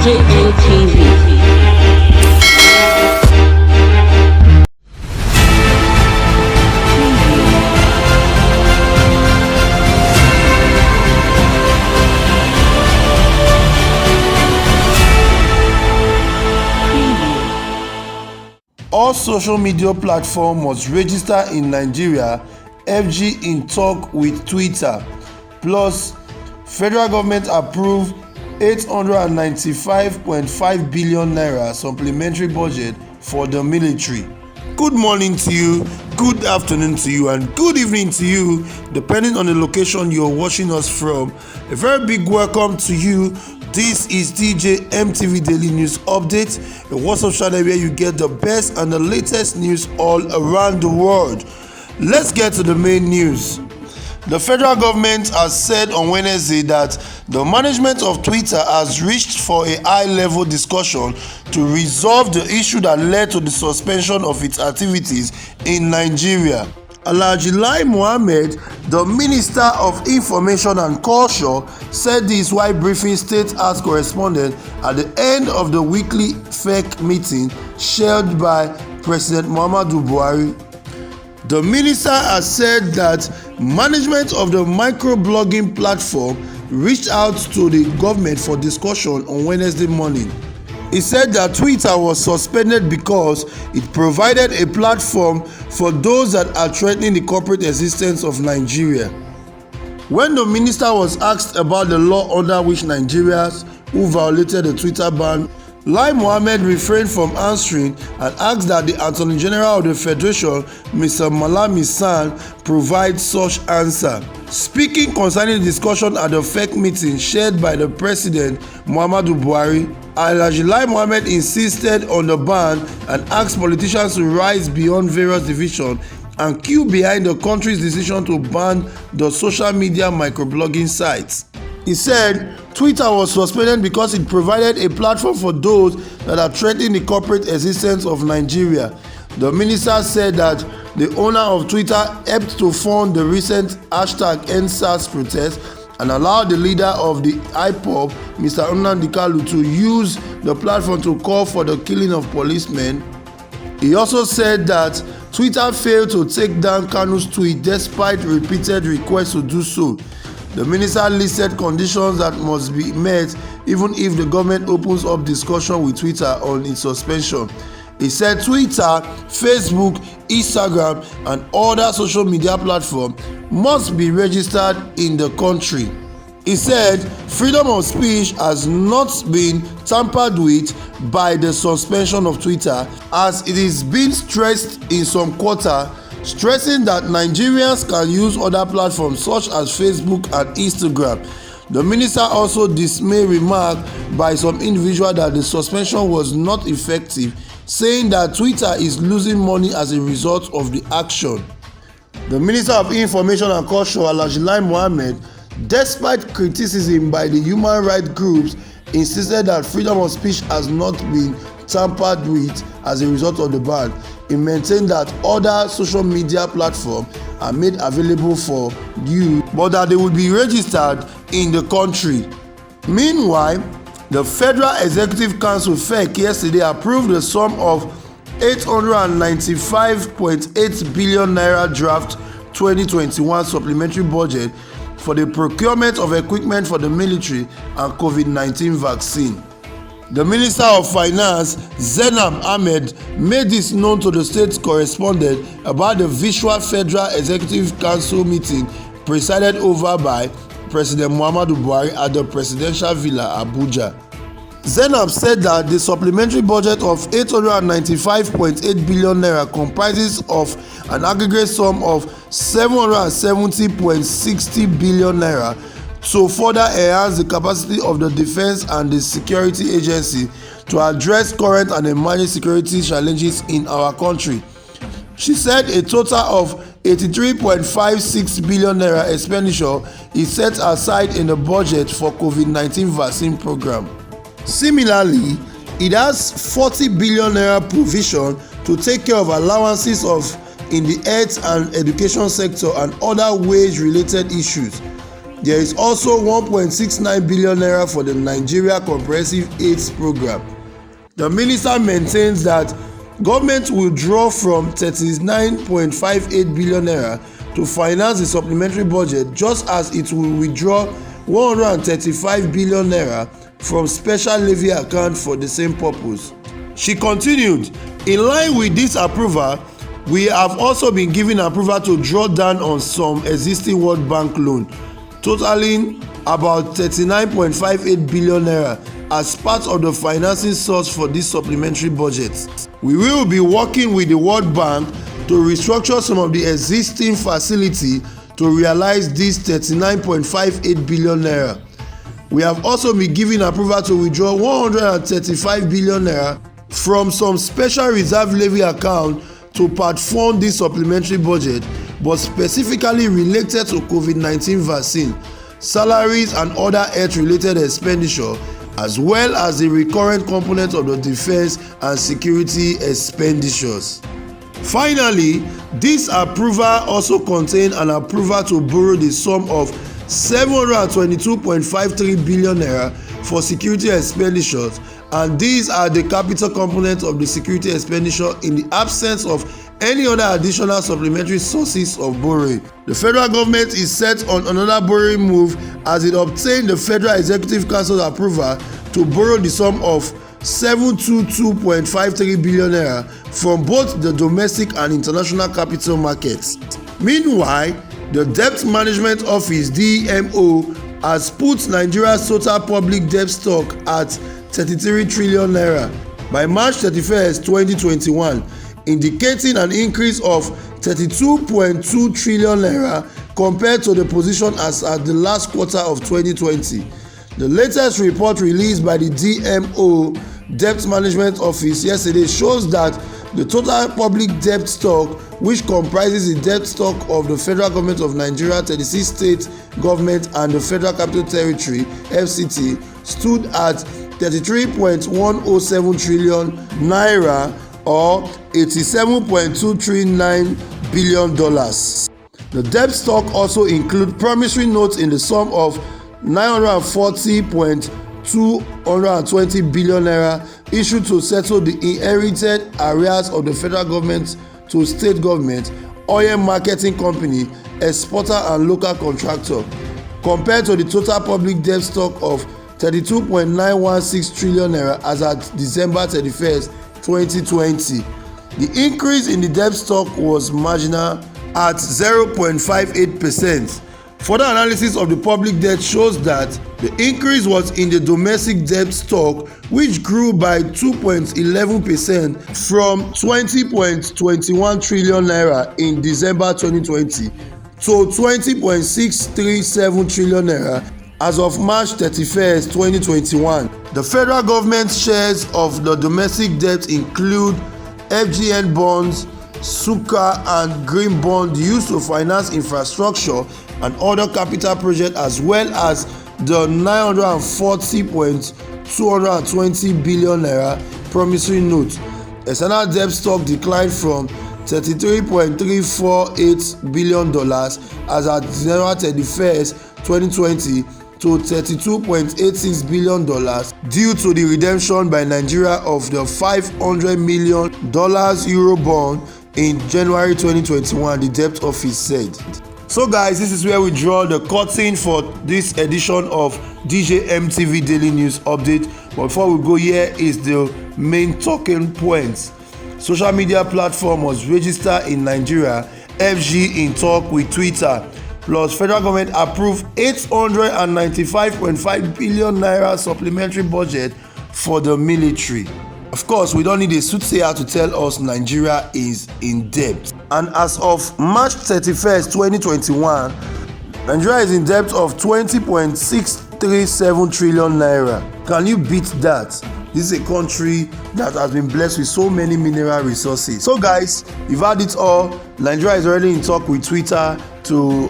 FGN TV. All social media platforms must register in Nigeria. FGN talk with Twitter. Plus, federal government approve 895.5 billion naira supplementary budget for the military. Good morning to you, good afternoon to you, and good evening to you, depending on the location you're watching us from. A very big welcome to you. This is DJ MTV Daily News Update, a WhatsApp channel where you get the best and the latest news all around the world. Let's get to the main news. The federal government has said on Wednesday that the management of Twitter has reached for a high-level discussion to resolve the issue that led to the suspension of its activities in Nigeria. Alhaji Lai Mohammed, the Minister of Information and Culture, said this while briefing State House correspondents at the end of the weekly FEC meeting chaired by President Muhammadu Buhari. The minister has said that management of the microblogging platform reached out to the government for discussion on Wednesday morning. He said that Twitter was suspended because it provided a platform for those that are threatening the corporate existence of Nigeria. When the minister was asked about the law under which Nigerians who violated the Twitter ban, Lai Mohammed refrained from answering and asked that the Attorney General of the Federation, Mr. Malami San, provide such answer. Speaking concerning the discussion at the FEC meeting chaired by the President Muhammadu Buhari, Alhaji Lai Mohammed insisted on the ban and asked politicians to rise beyond various divisions and queue behind the country's decision to ban the social media microblogging sites. He said Twitter was suspended because it provided a platform for those that are threatening the corporate existence of Nigeria. The minister said that the owner of Twitter helped to fund the recent #EndSARS protest and allowed the leader of the IPOB, Mr. Nnamdi Kanu, to use the platform to call for the killing of policemen. He also said that Twitter failed to take down Kanu's tweet despite repeated requests to do so. The minister listed conditions that must be met even if the government opens up discussion with Twitter on its suspension. He said Twitter, Facebook, Instagram, and other social media platforms must be registered in the country. He said freedom of speech has not been tampered with by the suspension of Twitter, as it is being stressed in some quarter, stressing that Nigerians can use other platforms such as Facebook and Instagram. The minister also dismayed remarks by some individuals that the suspension was not effective, saying that Twitter is losing money as a result of the action. The Minister of Information and Culture, Alhaji Lai Mohammed, despite criticism by the human rights groups, insisted that freedom of speech has not been tampered with as a result of the ban. He maintained that other social media platforms are made available for use, but that they will be registered in the country. Meanwhile, the Federal Executive Council FEC yesterday approved the sum of 895.8 billion naira draft 2021 supplementary budget for the procurement of equipment for the military and COVID-19 vaccine. The Minister of Finance, Zainab Ahmed, made this known to the state correspondent about the virtual Federal Executive Council meeting presided over by President Muhammadu Buhari at the Presidential Villa, Abuja. Zainab said that the supplementary budget of 895.8 billion naira comprises of an aggregate sum of 770.60 billion naira to further enhance the capacity of the defense and the security agency to address current and emerging security challenges in our country. She said a total of 83.56 billion naira expenditure is set aside in the budget for COVID-19 vaccine program. Similarly, it has 40 billion naira provision to take care of allowances in the health and education sector and other wage-related issues. There is also 1.69 billion naira for the Nigeria Comprehensive AIDS Program. The minister maintains that government will draw from 39.58 billion naira to finance the supplementary budget, just as it will withdraw 135 billion naira from special levy account for the same purpose. She continued, in line with this approval, we have also been given approval to draw down on some existing World Bank loan, totaling about 39.58 billion naira as part of the financing source for this supplementary budget. We will be working with the World Bank to restructure some of the existing facility to realize this 39.58 billion naira. We have also been given approval to withdraw 135 billion naira from some special reserve levy account to part fund this supplementary budget, but specifically related to COVID-19 vaccine, salaries and other health-related expenditure, as well as the recurrent component of the defense and security expenditures. Finally, this approval also contained an approval to borrow the sum of 722.53 billion naira for security expenditures, and these are the capital component of the security expenditure in the absence of any other additional supplementary sources of borrowing. The federal government is set on another borrowing move as it obtained the Federal Executive Council's approval to borrow the sum of 722.53 billion naira from both the domestic and international capital markets. Meanwhile, the Debt Management Office (DMO) has put Nigeria's total public debt stock at 33 trillion naira by March 31st, 2021, indicating an increase of 32.2 trillion naira compared to the position as at the last quarter of 2020. The latest report released by the DMO Debt Management Office yesterday shows that the total public debt stock, which comprises the debt stock of the federal government of Nigeria, 36 state government and the Federal Capital Territory (FCT), stood at 33.107 trillion naira or $87.239 billion. The debt stock also includes promissory notes in the sum of 940.220 billion naira issued to settle the inherited arrears of the federal government to state government, oil marketing company, exporter and local contractor, compared to the total public debt stock of 32.916 trillion naira as at December 31st, 2020. The increase in the debt stock was marginal at 0.58%. Further analysis of the public debt shows that the increase was in the domestic debt stock, which grew by 2.11% from 20.21 trillion naira in December 2020 to 20.637 trillion naira as of March 31st, 2021. The federal government shares of the domestic debt include FGN bonds, SUKA and green bond used to finance infrastructure and other capital projects, as well as the 940.220 billion naira promissory note. External debt stock declined from $33.348 billion as at December 31st, 2020 to $32.86 billion due to the redemption by Nigeria of the $500 million Euro bond in January 2021, the debt office said. So guys, this is where we draw the curtain for this edition of DJ MTV Daily News Update. But before we go, here is the main talking points. Social media platform was registered in Nigeria, FG in talk with Twitter. Plus, federal government approved 895.5 billion naira supplementary budget for the military. Of course, we don't need a soothsayer to tell us Nigeria is in debt. And as of March 31st, 2021, Nigeria is in debt of 20.637 trillion naira. Can you beat that? This is a country that has been blessed with so many mineral resources. So guys, you've had it all. Nigeria is already in talk with Twitter to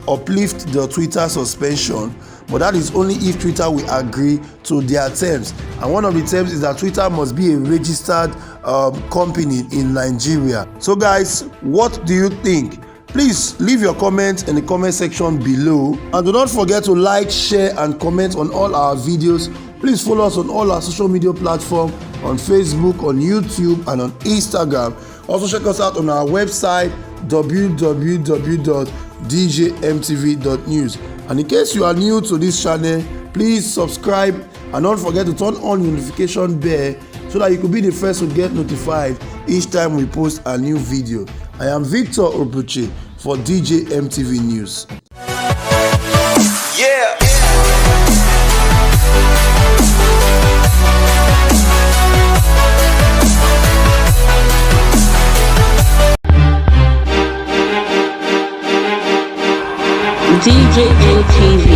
uplift the Twitter suspension, but that is only if Twitter will agree to their terms. And one of the terms is that Twitter must be a registered company in Nigeria. So guys, what do you think? Please leave your comments in the comment section below, and do not forget to like, share and comment on all our videos. Please follow us on all our social media platforms, on Facebook, on YouTube and on Instagram. Also check us out on our website www.djmtv.news. And in case you are new to this channel, please subscribe and don't forget to turn on your notification bell so that you could be the first to get notified each time we post a new video. I am Victor Obuchi for DJ MTV News. Yeah. DJ MTV.